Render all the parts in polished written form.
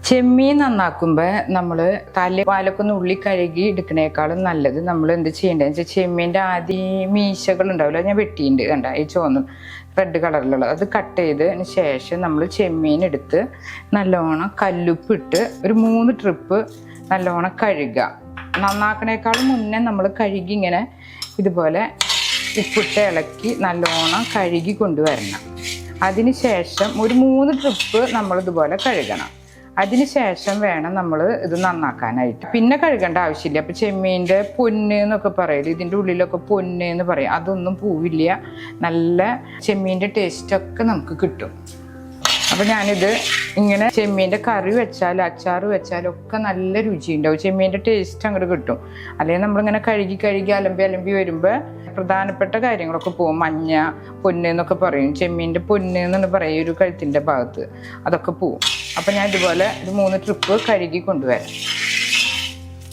ചെമ്മീൻ നന്നാക്കുമ്പോൾ നമ്മൾ പാലൊക്കെ ഒന്ന് ഉള്ളി കഴുകി എടുക്കണേക്കാളും നല്ലത് നമ്മൾ എന്ത് ചെയ്യേണ്ടതെന്ന് വെച്ചാൽ ചെമ്മീൻ്റെ ആദ്യം മീശകൾ ഉണ്ടാവില്ല, ഞാൻ വെട്ടിയിട്ടുണ്ട് കണ്ട ഈ ചുവന്നും റെഡ് കളറിലുള്ളത് അത് കട്ട് ചെയ്തതിന് ശേഷം നമ്മൾ ചെമ്മീൻ എടുത്ത് നല്ലോണം കല്ലുപ്പിട്ട് ഒരു 3 ട്രിപ്പ് നല്ലോണം കഴുകുക. നന്നാക്കണേക്കാളും മുന്നേ നമ്മൾ കഴുകി ഇങ്ങനെ ഇതുപോലെ ഉപ്പിട്ട് ഇളക്കി നല്ലോണം കഴുകി കൊണ്ടുവരണം. അതിന് ശേഷം ഒരു 3 ട്രിപ്പ് നമ്മളിതുപോലെ കഴുകണം. അതിന് ശേഷം വേണം നമ്മൾ ഇത് നന്നാക്കാനായിട്ട്. പിന്നെ കഴുകേണ്ട ആവശ്യമില്ല. അപ്പം ചെമ്മീൻ്റെ പൊന്ന് എന്നൊക്കെ പറയില്ല, ഇതിൻ്റെ ഉള്ളിലൊക്കെ പൊന്ന് എന്ന് പറയും, അതൊന്നും പോവില്ല. നല്ല ചെമ്മീൻ്റെ ടേസ്റ്റൊക്കെ നമുക്ക് കിട്ടും. അപ്പം ഞാനിത് ഇങ്ങനെ ചെമ്മീൻ്റെ കറി വെച്ചാൽ അച്ചാർ വെച്ചാലൊക്കെ നല്ല രുചിയുണ്ടാവും, ചെമ്മീൻ്റെ ടേസ്റ്റ് അങ്ങോട്ട് കിട്ടും. അല്ലെങ്കിൽ നമ്മളിങ്ങനെ കഴുകി അലമ്പി വരുമ്പോൾ പ്രധാനപ്പെട്ട കാര്യങ്ങളൊക്കെ പോകും. മഞ്ഞ പൊന്ന് എന്നൊക്കെ പറയും, ചെമ്മീൻ്റെ പൊന്ന് എന്ന് പറയും ഒരു കഴുത്തിൻ്റെ ഭാഗത്ത്, അതൊക്കെ പോവും. അപ്പം ഞാൻ ഇതുപോലെ ഒരു 3 ട്രിപ്പ് കഴുകി കൊണ്ടുവരാം.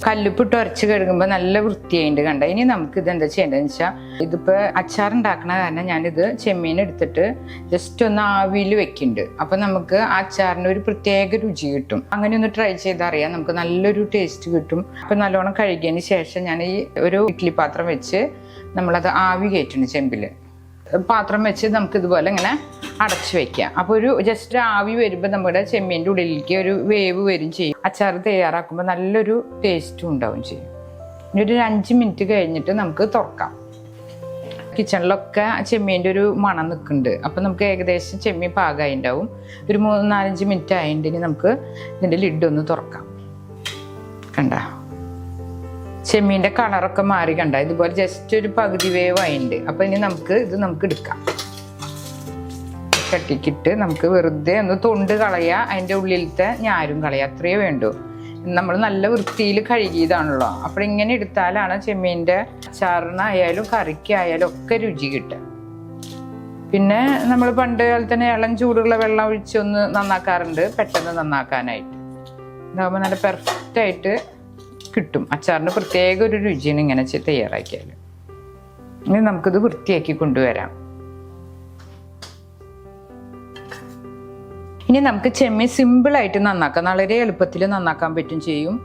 കല്ലുപ്പിട്ട് ഉരച്ച് കഴുകുമ്പോൾ നല്ല വൃത്തിയായിട്ട് കണ്ട. ഇനി നമുക്ക് ഇത് എന്താ ചെയ്യേണ്ടതെന്ന് വെച്ചാൽ, ഇതിപ്പോൾ അച്ചാറുണ്ടാക്കണ കാരണം ഞാനിത് ചെമ്മീൻ എടുത്തിട്ട് ജസ്റ്റ് ഒന്ന് ആവിയിൽ വെക്കുന്നുണ്ട്. അപ്പം നമുക്ക് അച്ചാറിന് ഒരു പ്രത്യേക രുചി കിട്ടും. അങ്ങനെ ഒന്ന് ട്രൈ ചെയ്തറിയാം, നമുക്ക് നല്ലൊരു ടേസ്റ്റ് കിട്ടും. അപ്പം നല്ലോണം കഴുകിയതിന് ശേഷം ഞാൻ ഈ ഒരു ഇഡ്ഡലി പാത്രം വെച്ച് നമ്മളത് ആവി കയറ്റുന്നു. ചെമ്പിൽ പാത്രം വെച്ച് നമുക്ക് ഇതുപോലെ ഇങ്ങനെ അടച്ചു വെക്കാം. അപ്പോൾ ഒരു ജസ്റ്റ് ആവി വരുമ്പോൾ നമ്മുടെ ചെമ്മീൻ്റെ ഉള്ളിലേക്ക് ഒരു വേവ് വരും ചെയ്യും. അച്ചാർ തയ്യാറാക്കുമ്പോൾ നല്ലൊരു ടേസ്റ്റും ഉണ്ടാവും ചെയ്യും. ഇനി ഒരു 5 മിനിറ്റ് കഴിഞ്ഞിട്ട് നമുക്ക് തുറക്കാം. കിച്ചണിലൊക്കെ ചെമ്മീൻ്റെ ഒരു മണം നിൽക്കുന്നുണ്ട്. അപ്പം നമുക്ക് ഏകദേശം ചെമ്മീൻ പാകമായി ഉണ്ടാവും. ഒരു 3-4-5 മിനിറ്റ് ആയിട്ടുണ്ടെങ്കിൽ നമുക്ക് ഇതിൻ്റെ ലിഡൊന്ന് തുറക്കാം. കണ്ട ചെമ്മീൻ്റെ കളറൊക്കെ മാറി കണ്ട, ഇതുപോലെ ജസ്റ്റ് ഒരു പകുതി വേവായിട്ടുണ്ട്. അപ്പം ഇനി നമുക്ക് എടുക്കാം. ചട്ടിക്കിട്ട് നമുക്ക് വെറുതെ ഒന്ന് തൊണ്ട് കളയുക, അതിൻ്റെ ഉള്ളിലത്തെ ഞാരും കളയുക, അത്രയേ വേണ്ടൂ. നമ്മൾ നല്ല വൃത്തിയിൽ കഴുകിയതാണല്ലോ. അപ്പോൾ ഇങ്ങനെ എടുത്താലാണ് ചെമ്മീൻ്റെ അച്ചാറിനായാലും കറിക്കായാലും ഒക്കെ രുചി കിട്ടുക. പിന്നെ നമ്മൾ പണ്ട് കാലത്ത് തന്നെ ഇളം ചൂടുള്ള വെള്ളം ഒഴിച്ചൊന്ന് നന്നാക്കാറുണ്ട്, പെട്ടെന്ന് നന്നാക്കാനായിട്ട്. ഇതാകുമ്പോൾ നല്ല പെർഫെക്റ്റായിട്ട് കിട്ടും. അച്ചാറിന് പ്രത്യേക ഒരു രുചിയാണ് ഇങ്ങനെ തയ്യാറാക്കിയാൽ. ഇനി നമുക്കിത് വൃത്തിയാക്കി കൊണ്ടുവരാം. ഇനി നമുക്ക് ചെമ്മീൻ സിമ്പിളായിട്ട് നന്നാക്കാം, വളരെ എളുപ്പത്തിൽ നന്നാക്കാൻ പറ്റും ചെയ്യും.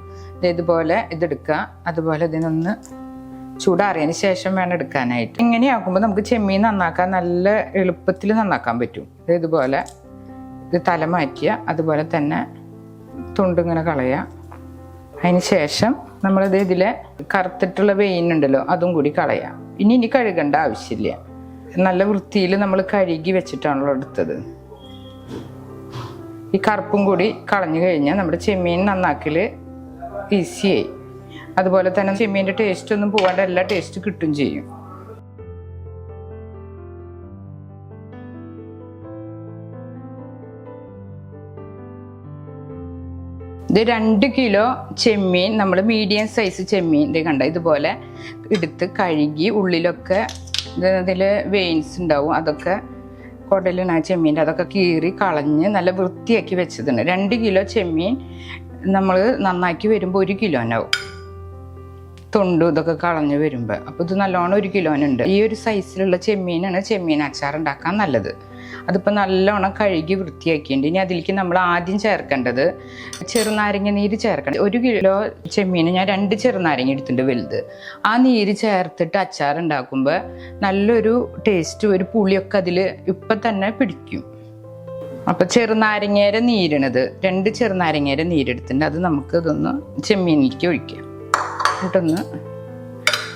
ഇതുപോലെ ഇതെടുക്കുക, അതുപോലെ ഇതിനൊന്ന് ചൂടാറിയതിന് ശേഷം വേണം എടുക്കാനായിട്ട്. ഇങ്ങനെയാക്കുമ്പോൾ നമുക്ക് ചെമ്മീൻ നന്നാക്കാൻ നല്ല എളുപ്പത്തിൽ നന്നാക്കാൻ പറ്റും. ഇതുപോലെ ഇത് തല മാറ്റിയ, അതുപോലെ തന്നെ തൊണ്ടിങ്ങനെ കളയുക. അതിന് ശേഷം നമ്മളിത് ഇതിലെ കറുത്തിട്ടുള്ള വെയിനുണ്ടല്ലോ അതും കൂടി കളയാം. ഇനി കഴുകേണ്ട ആവശ്യമില്ല, നല്ല വൃത്തിയിൽ നമ്മൾ കഴുകി വെച്ചിട്ടാണല്ലോ എടുത്തത്. ഈ കറുപ്പും കൂടി കളഞ്ഞു കഴിഞ്ഞാൽ നമ്മുടെ ചെമ്മീൻ നന്നാക്കൽ ഈസിയായി. അതുപോലെ തന്നെ ചെമ്മീൻ്റെ ടേസ്റ്റ് ഒന്നും പോകാണ്ട് എല്ലാ ടേസ്റ്റ് കിട്ടും ചെയ്യും. ഇത് 2 കിലോ ചെമ്മീൻ, നമ്മൾ മീഡിയം സൈസ് ചെമ്മീൻ ഇത് കണ്ട ഇതുപോലെ എടുത്ത് കഴുകി ഉള്ളിലൊക്കെ ഇതിൽ വെയിൻസ് ഉണ്ടാവും, അതൊക്കെ കുടലിനാ ചെമ്മീൻ്റെ അതൊക്കെ കീറി കളഞ്ഞ് നല്ല വൃത്തിയാക്കി വെച്ചതുണ്ട്. 2 കിലോ ചെമ്മീൻ നമ്മൾ നന്നാക്കി വരുമ്പോൾ 1 കിലോനാവും, തൊണ്ടും ഇതൊക്കെ കളഞ്ഞ് വരുമ്പോൾ. അപ്പോൾ ഇത് നല്ലോണം 1 കിലോനുണ്ട്. ഈ ഒരു സൈസിലുള്ള ചെമ്മീനാണ് ചെമ്മീൻ അച്ചാർ ഉണ്ടാക്കാൻ നല്ലത്. അതിപ്പോൾ നല്ലോണം കഴുകി വൃത്തിയാക്കിയിട്ടുണ്ട്. ഇനി അതിലേക്ക് നമ്മൾ ആദ്യം ചേർക്കേണ്ടത് ചെറുനാരങ്ങ നീര് ചേർക്കണം. 1 കിലോ ചെമ്മീന് ഞാൻ 2 ചെറുനാരങ്ങ എടുത്തിട്ടുണ്ട് വലുത്. ആ നീര് ചേർത്തിട്ട് അച്ചാർ ഉണ്ടാക്കുമ്പോൾ നല്ലൊരു ടേസ്റ്റ്, ഒരു പുളിയൊക്കെ അതിൽ ഇപ്പം തന്നെ പിടിക്കും. അപ്പം ചെറുനാരങ്ങയുടെ നീരണത് 2 ചെറുനാരങ്ങയുടെ നീരെടുത്തിട്ടുണ്ട്. അത് നമുക്ക് ഇതൊന്ന് ചെമ്മീനിലേക്ക് ഒഴിക്കാം, എന്നിട്ടൊന്ന്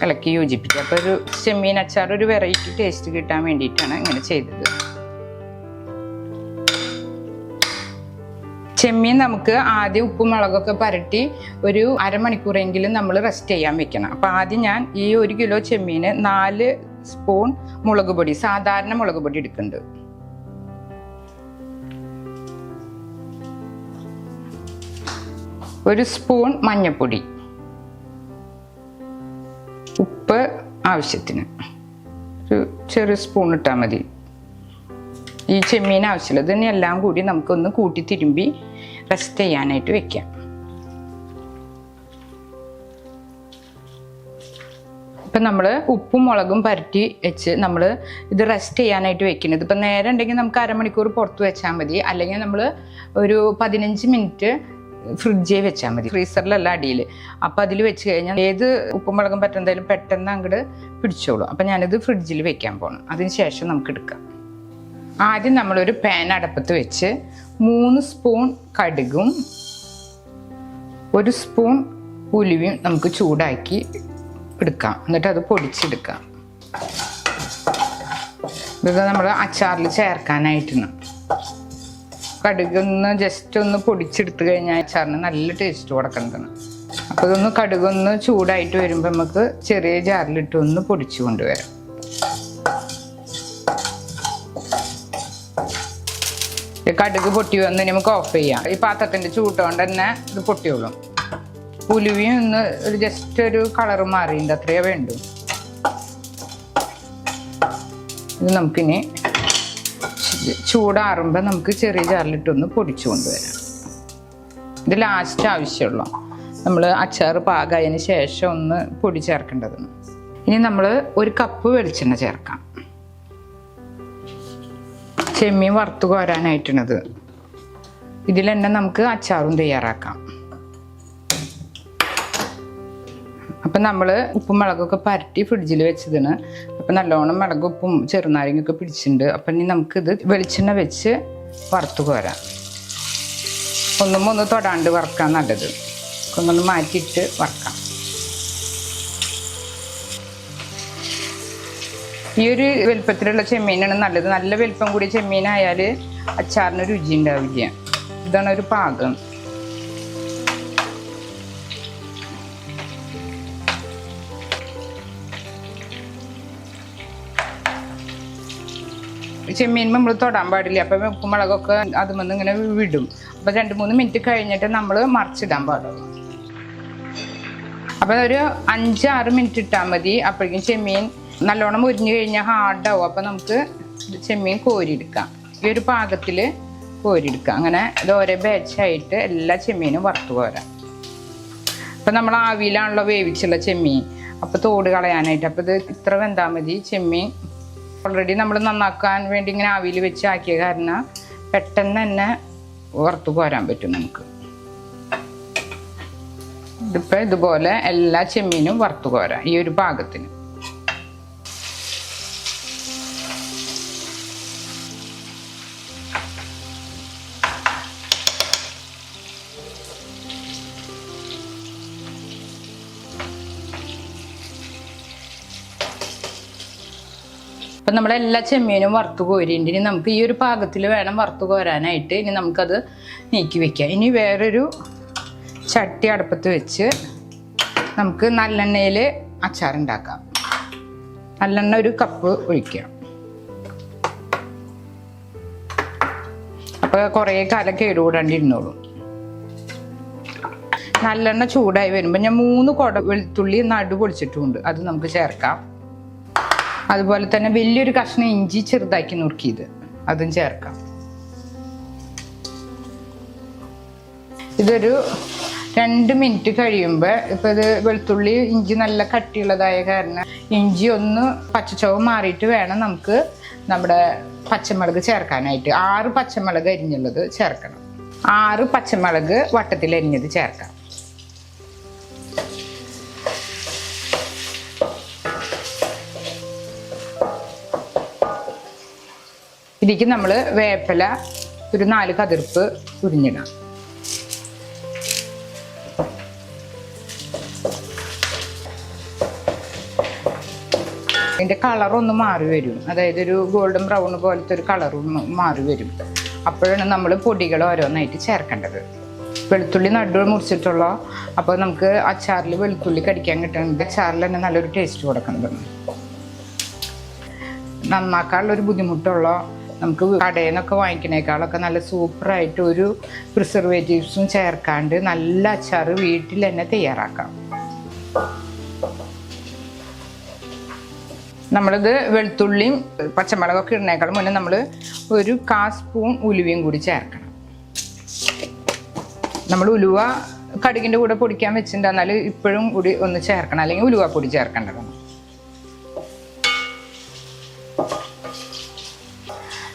ഇളക്കി യോജിപ്പിക്കുക. അപ്പോൾ ഒരു ചെമ്മീൻ അച്ചാർ ഒരു വെറൈറ്റി ടേസ്റ്റ് കിട്ടാൻ വേണ്ടിയിട്ടാണ് ഇങ്ങനെ ചെയ്തത്. ചെമ്മീൻ നമുക്ക് ആദ്യം ഉപ്പും മുളകൊക്കെ പുരട്ടി ഒരു അരമണിക്കൂറെങ്കിലും നമ്മൾ റെസ്റ്റ് ചെയ്യാൻ വെക്കണം. അപ്പോൾ ആദ്യം ഞാൻ ഈ 1 കിലോ ചെമ്മീന് 4 സ്പൂൺ മുളക് പൊടി, സാധാരണ മുളക് പൊടി എടുക്കുന്നുണ്ട്. ഒരു സ്പൂൺ മഞ്ഞൾപ്പൊടി, ഉപ്പ് ആവശ്യത്തിന് ഒരു ചെറിയ സ്പൂൺ ഇട്ടാൽ മതി. ഈ ചെമ്മീൻ ആവശ്യമില്ല. ഇതിനെ എല്ലാം കൂടി നമുക്കൊന്ന് കൂട്ടി തിരുമ്പി റെസ്റ്റ് ചെയ്യാനായിട്ട് വെക്കാം. ഇപ്പം നമ്മൾ ഉപ്പും മുളകും പുരട്ടി വെച്ച് നമ്മൾ ഇത് റെസ്റ്റ് ചെയ്യാനായിട്ട് വെക്കുന്നത്. ഇപ്പം നേരെ ഉണ്ടെങ്കിൽ നമുക്ക് അരമണിക്കൂർ പുറത്ത് വെച്ചാൽ മതി, അല്ലെങ്കിൽ നമ്മൾ ഒരു 15 മിനിറ്റ് ഫ്രിഡ്ജിൽ വെച്ചാൽ മതി, ഫ്രീസറിലല്ല അടിയിൽ. അപ്പോൾ അതിൽ വെച്ച് കഴിഞ്ഞാൽ ഏത് ഉപ്പും മുളകും പറ്റുന്നതായാലും പെട്ടെന്ന് അങ്ങോട്ട് പിടിച്ചോളൂ. അപ്പം ഞാനിത് ഫ്രിഡ്ജിൽ വെക്കാൻ പോകണം. അതിന് ശേഷം നമുക്ക് എടുക്കാം. ആദ്യം നമ്മളൊരു പാൻ അടപ്പത്ത് വെച്ച് 3 സ്പൂൺ കടുകും 1 സ്പൂൺ ഉലുവയും നമുക്ക് ചൂടാക്കി എടുക്കാം. എന്നിട്ട് അത് പൊടിച്ചെടുക്കാം. ഇതൊക്കെ നമ്മൾ അച്ചാറിൽ ചേർക്കാനായിട്ടാണ്. കടുകൊന്ന് ജസ്റ്റ് ഒന്ന് പൊടിച്ചെടുത്ത് കഴിഞ്ഞാൽ അച്ചാറിന് നല്ല ടേസ്റ്റ് കൊടുക്കേണ്ടതാണ്. അപ്പോൾ ഇതൊന്ന് കടുകൊന്ന് ചൂടായിട്ട് വരുമ്പോൾ നമുക്ക് ചെറിയ ജാറിലിട്ട് ഒന്ന് പൊടിച്ചു കൊണ്ടുവരാം. കടുക് പൊട്ടി വന്ന് നമുക്ക് ഓഫ് ചെയ്യാം. ഈ പാത്രത്തിൻ്റെ ചൂട്ടുകൊണ്ട് തന്നെ ഇത് പൊട്ടിയോളും. ഉലുവയും ഒന്ന് ജസ്റ്റ് ഒരു കളറ് മാറിയിട്ട് അത്രയേ വേണ്ടൂ. ഇത് നമുക്കിനി ചൂടാറുമ്പോൾ നമുക്ക് ചെറിയ ജാറിലിട്ടൊന്ന് പൊടിച്ചു കൊണ്ടുവരാം. ഇത് ലാസ്റ്റ് ആവശ്യമുള്ളൂ. നമ്മൾ അച്ചാർ പാകമായതിന് ശേഷം ഒന്ന് പൊടി ചേർക്കേണ്ടതാണ്. ഇനി നമ്മൾ 1 കപ്പ് വെളിച്ചെണ്ണ ചേർക്കാം. ചെമ്മീൻ വറുത്ത് കോരാനായിട്ടാണിത്. ഇതിൽ തന്നെ നമുക്ക് അച്ചാറും തയ്യാറാക്കാം. അപ്പം നമ്മൾ ഉപ്പും മുളകൊക്കെ പരട്ടി ഫ്രിഡ്ജിൽ വെച്ചതാണ്. അപ്പം നല്ലോണം മുളകും ഉപ്പും ചെറുനാരങ്ങയൊക്കെ പിടിച്ചിട്ടുണ്ട്. അപ്പം ഇനി നമുക്കിത് വെളിച്ചെണ്ണ വെച്ച് വറുത്ത് കോരാം. ഒന്ന് തൊടാണ്ട് വറുക്കാൻ നല്ലത്. ഒന്നൊന്ന് മാറ്റിയിട്ട് വറുക്കാം. ഈ ഒരു വലുപ്പത്തിലുള്ള ചെമ്മീനാണ് നല്ലത്. നല്ല വലുപ്പം കൂടി ചെമ്മീനായാൽ അച്ചാറിന് രുചി ഉണ്ടാവില്ല. ഇതാണ് ഒരു പാകം. ചെമ്മീൻ നമ്മൾ തൊടാൻ പാടില്ല. അപ്പം ഉപ്പും മുളകൊക്കെ അതുമെന്ന് ഇങ്ങനെ വിടും. അപ്പം 2-3 മിനിറ്റ് കഴിഞ്ഞിട്ട് നമ്മൾ മറിച്ചിടാൻ പാടുള്ളൂ. അപ്പം ഒരു 5-6 മിനിറ്റ് ഇട്ടാൽ മതി. അപ്പോഴേക്കും ചെമ്മീൻ നല്ലോണം മുരിഞ്ഞു കഴിഞ്ഞാൽ ഹാർഡാവും. അപ്പം നമുക്ക് ചെമ്മീൻ കോരിയെടുക്കാം. ഈ ഒരു പാകത്തിൽ കോരിയെടുക്കാം. അങ്ങനെ ഇത് ഓരോ ബാച്ചായിട്ട് എല്ലാ ചെമ്മീനും വറുത്ത് കോരാം. അപ്പം നമ്മൾ ആവിയിലാണല്ലോ വേവിച്ചുള്ള ചെമ്മീൻ. അപ്പോൾ തോട് കളയാനായിട്ട്. അപ്പോൾ ഇത് ഇത്ര വെന്താൽ മതി. ചെമ്മീൻ ഓൾറെഡി നമ്മൾ നന്നാക്കാൻ വേണ്ടി ഇങ്ങനെ ആവിയിൽ വെച്ച് ആക്കിയ കാരണം പെട്ടെന്ന് തന്നെ വറുത്ത് കോരാൻ പറ്റും നമുക്ക്. ഇതിപ്പോൾ ഇതുപോലെ എല്ലാ ചെമ്മീനും വറുത്ത് കോരാം ഈ ഒരു പാകത്തിന്. അപ്പം നമ്മളെല്ലാ ചെമ്മീനും വറുത്ത് കോരിയിട്ട് ഇനി നമുക്ക് ഈ ഒരു പാകത്തിൽ വേണം വറുത്ത് കോരാനായിട്ട്. ഇനി നമുക്കത് നീക്കി വെക്കാം. ഇനി വേറൊരു ചട്ടി അടുപ്പത്ത് വെച്ച് നമുക്ക് നല്ലെണ്ണയിൽ അച്ചാറുണ്ടാക്കാം. നല്ലെണ്ണ 1 കപ്പ് ഒഴിക്കാം. അപ്പോൾ കുറേ കാലം കേടുകൂടാണ്ടിരുന്നോളും. നല്ലെണ്ണ ചൂടായി വരുമ്പോൾ ഞാൻ 3 കുട വെളുത്തുള്ളി നടു പൊളിച്ചിട്ടുമുണ്ട്. അത് നമുക്ക് ചേർക്കാം. അതുപോലെ തന്നെ വലിയൊരു കഷ്ണം ഇഞ്ചി ചെറുതാക്കി നുറുക്കിയത് അതും ചേർക്കാം. ഇതൊരു 2 മിനിറ്റ് കഴിയുമ്പോൾ ഇപ്പോൾ ഇത് വെളുത്തുള്ളി ഇഞ്ചി നല്ല കട്ടിയുള്ളതായ കാരണം ഇഞ്ചി ഒന്ന് പച്ചച്ചോവ് മാറിയിട്ട് വേണം നമുക്ക് നമ്മുടെ പച്ചമുളക് ചേർക്കാനായിട്ട്. 6 പച്ചമുളക് അരിഞ്ഞുള്ളത് ചേർക്കണം. 6 പച്ചമുളക് വട്ടത്തിൽ അരിഞ്ഞത് ചേർക്കാം. ഇതിലേക്ക് നമ്മൾ വേപ്പില ഒരു 4 കതിർപ്പ് ഉരിഞ്ഞിടാം. അതിൻ്റെ കളറൊന്ന് മാറി വരും. അതായത് ഒരു ഗോൾഡൻ ബ്രൗൺ പോലത്തെ ഒരു കളറൊന്ന് മാറി വരും. അപ്പോഴാണ് നമ്മൾ പൊടികൾ ഓരോന്നായിട്ട് ചേർക്കേണ്ടത്. വെളുത്തുള്ളി നടു മുറിച്ചിട്ടുള്ള അപ്പോൾ നമുക്ക് അച്ചാറിൽ വെളുത്തുള്ളി കടിക്കാൻ കിട്ടുന്നത് അച്ചാറിൽ തന്നെ നല്ലൊരു ടേസ്റ്റ് കൊടുക്കുന്നത്. നന്നാക്കാനുള്ളൊരു ബുദ്ധിമുട്ടുള്ള നമുക്ക് കടയിൽ നിന്നൊക്കെ വാങ്ങിക്കുന്നേക്കാളൊക്കെ നല്ല സൂപ്പറായിട്ട് ഒരു പ്രിസർവേറ്റീവ്സും ചേർക്കാണ്ട് നല്ല അച്ചാർ വീട്ടിൽ തന്നെ തയ്യാറാക്കാം. നമ്മളിത് വെളുത്തുള്ളിയും പച്ചമുളകൊക്കെ ഇടുന്നേക്കാളും മുന്നേ നമ്മൾ ഒരു 1/4 സ്പൂൺ ഉലുവയും കൂടി ചേർക്കണം. നമ്മൾ ഉലുവ കടുകിൻ്റെ കൂടെ പൊടിക്കാൻ വെച്ചിട്ടുണ്ട്. എന്നാൽ ഇപ്പോഴും കൂടി ഒന്ന് ചേർക്കണം, അല്ലെങ്കിൽ ഉലുവ പൊടി ചേർക്കേണ്ടതാണ്.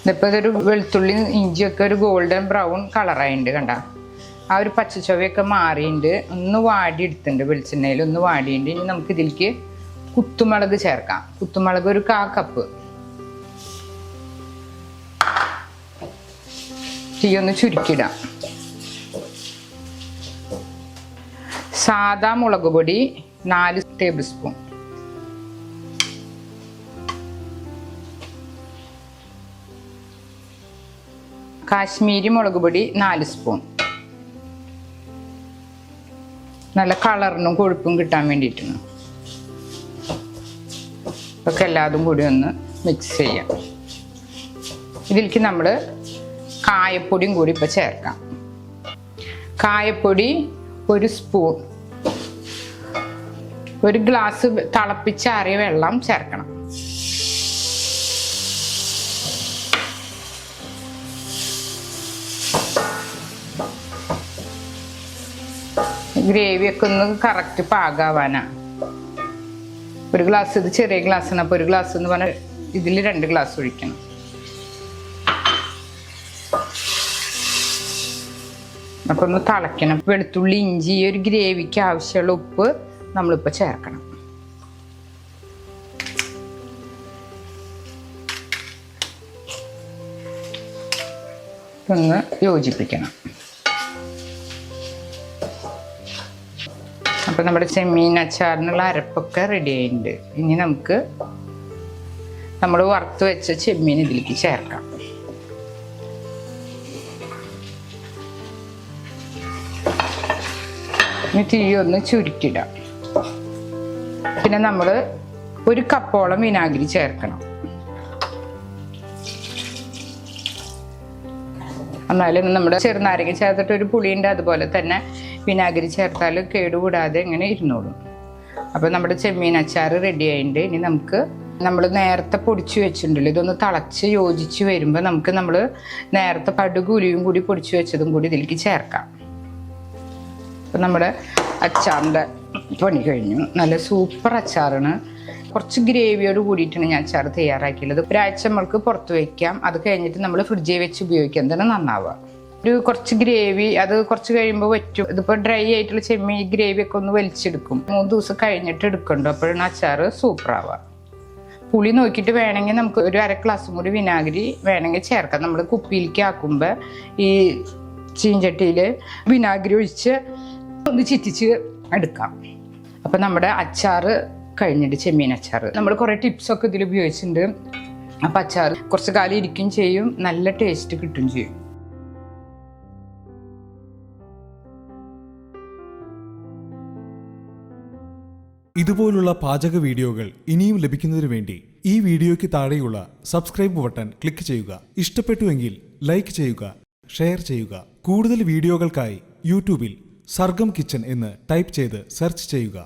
ഇതിപ്പോൾ ഇതൊരു വെളുത്തുള്ളി ഇഞ്ചിയൊക്കെ ഒരു ഗോൾഡൻ ബ്രൗൺ കളറായിട്ടുണ്ട് കണ്ട. ആ ഒരു പച്ചച്ചൊവയൊക്കെ മാറിയിട്ട് ഒന്ന് വാടിയെടുത്തിട്ടുണ്ട്, വെളിച്ചെണ്ണയിൽ ഒന്ന് വാടിയിട്ട്. ഇനി നമുക്ക് ഇതിലേക്ക് കുത്തുമുളക് ചേർക്കാം. കുത്തുമുളക് ഒരു 1/4 കപ്പ്. തീ ഒന്ന് ചുരുക്കിടാം. സാദാ മുളക് പൊടി 4 ടേബിൾ സ്പൂൺ. കാശ്മീരി മുളക് പൊടി 4 സ്പൂൺ. നല്ല കളറിനും കൊഴുപ്പും കിട്ടാൻ വേണ്ടിയിട്ടാണ്. ഒക്കെ എല്ലാതും കൂടി ഒന്ന് മിക്സ് ചെയ്യാം. ഇതിലേക്ക് നമ്മൾ കായപ്പൊടിയും കൂടി ഇപ്പോൾ ചേർക്കാം. കായപ്പൊടി 1 സ്പൂൺ. 1 ഗ്ലാസ് തിളപ്പിച്ചാറിയ വെള്ളം ചേർക്കണം. ഗ്രേവിയൊക്കെ ഒന്ന് കറക്റ്റ് പാകാവാനാണ്. 1 ഗ്ലാസ്, ഇത് ചെറിയ ഗ്ലാസ്സാണ്. അപ്പോൾ 1 ഗ്ലാസ് എന്ന് പറഞ്ഞാൽ ഇതിൽ 2 ഗ്ലാസ് ഒഴിക്കണം. അപ്പോൾ ഒന്ന് തിളയ്ക്കണം. വെളുത്തുള്ളി, ഇഞ്ചി, ഒരു ഗ്രേവിക്ക് ആവശ്യമുള്ള ഉപ്പ് നമ്മളിപ്പോൾ ചേർക്കണം. ഒന്ന് യോജിപ്പിക്കണം. അപ്പോൾ നമ്മുടെ ചെമ്മീൻ അച്ചാറിനുള്ള അരപ്പൊക്കെ റെഡി ആയിട്ടുണ്ട്. ഇനി നമുക്ക് നമ്മൾ വറുത്ത് വെച്ച ചെമ്മീൻ ഇതിലേക്ക് ചേർക്കാം. ഇനി തീ ഒന്ന് ചുരുക്കിടാം. പിന്നെ നമ്മൾ 1 കപ്പോളം വിനാഗിരി ചേർക്കണം. എന്നാലും നമ്മുടെ ചെറുനാരങ്ങ ചേർത്തിട്ട് ഒരു പുളിയുണ്ട്, അതുപോലെ തന്നെ വിനാഗിരി ചേർത്താൽ കേടുകൂടാതെ ഇങ്ങനെ ഇരുന്നോളും. അപ്പോൾ നമ്മുടെ ചെമ്മീൻ അച്ചാർ റെഡി ആയിട്ടുണ്ട്. ഇനി നമുക്ക് നമ്മൾ നേരത്തെ പൊടിച്ചു വെച്ചിട്ടുണ്ടല്ലോ, ഇതൊന്ന് തിളച്ച് യോജിച്ച് വരുമ്പോൾ നമുക്ക് നമ്മൾ നേരത്തെ കടുക് ഉലുവയും കൂടി പൊടിച്ചു വെച്ചതും കൂടി ഇതിലേക്ക് ചേർക്കാം. അപ്പം നമ്മുടെ അച്ചാറിൻ്റെ പണി കഴിഞ്ഞു. നല്ല സൂപ്പർ അച്ചാറാണ്. കുറച്ച് ഗ്രേവിയോട് കൂടിയിട്ടാണ് ഞാൻ അച്ചാർ തയ്യാറാക്കിയുള്ളത്. 1 ആഴ്ച നമ്മൾക്ക് പുറത്ത് വയ്ക്കാം. അത് കഴിഞ്ഞിട്ട് നമ്മൾ ഫ്രിഡ്ജിൽ വെച്ച് ഉപയോഗിക്കാൻ തന്നെ നന്നാവുക. കുറച്ച് ഗ്രേവി അത് കുറച്ച് കഴിയുമ്പോൾ വറ്റും. ഇതിപ്പോൾ ഡ്രൈ ആയിട്ടുള്ള ചെമ്മീൻ ഗ്രേവിയൊക്കെ ഒന്ന് വലിച്ചെടുക്കും. 3 ദിവസം കഴിഞ്ഞിട്ട് എടുക്കണ്ടോ, അപ്പോഴാണ് അച്ചാർ സൂപ്പറാവുക. പുളി നോക്കിയിട്ട് വേണമെങ്കിൽ നമുക്ക് ഒരു 1/2 ഗ്ലാസും കൂടി വിനാഗിരി വേണമെങ്കിൽ ചേർക്കാം. നമ്മൾ കുപ്പിയിലേക്ക് ആക്കുമ്പോൾ ഈ ചീഞ്ചട്ടിയിൽ വിനാഗിരി ഒഴിച്ച് ഒന്ന് ചിറ്റിച്ച് എടുക്കാം. അപ്പം നമ്മുടെ അച്ചാർ കഴിഞ്ഞിട്ട്, ചെമ്മീൻ അച്ചാർ നമ്മൾ കുറേ ടിപ്സൊക്കെ ഇതിൽ ഉപയോഗിച്ചിട്ടുണ്ട്. അപ്പം അച്ചാർ കുറച്ച് കാലം ഇരിക്കും ചെയ്യും, നല്ല ടേസ്റ്റ് കിട്ടും ചെയ്യും. ഇതുപോലുള്ള പാചക വീഡിയോകൾ ഇനിയും ലഭിക്കുന്നതിന് വേണ്ടി ഈ വീഡിയോയ്ക്ക് താഴെയുള്ള സബ്സ്ക്രൈബ് ബട്ടൺ ക്ലിക്ക് ചെയ്യുക. ഇഷ്ടപ്പെട്ടുവെങ്കിൽ ലൈക്ക് ചെയ്യുക, ഷെയർ ചെയ്യുക. കൂടുതൽ വീഡിയോകൾക്കായി യൂട്യൂബിൽ സർഗം കിച്ചൻ എന്ന് ടൈപ്പ് ചെയ്ത് സെർച്ച് ചെയ്യുക.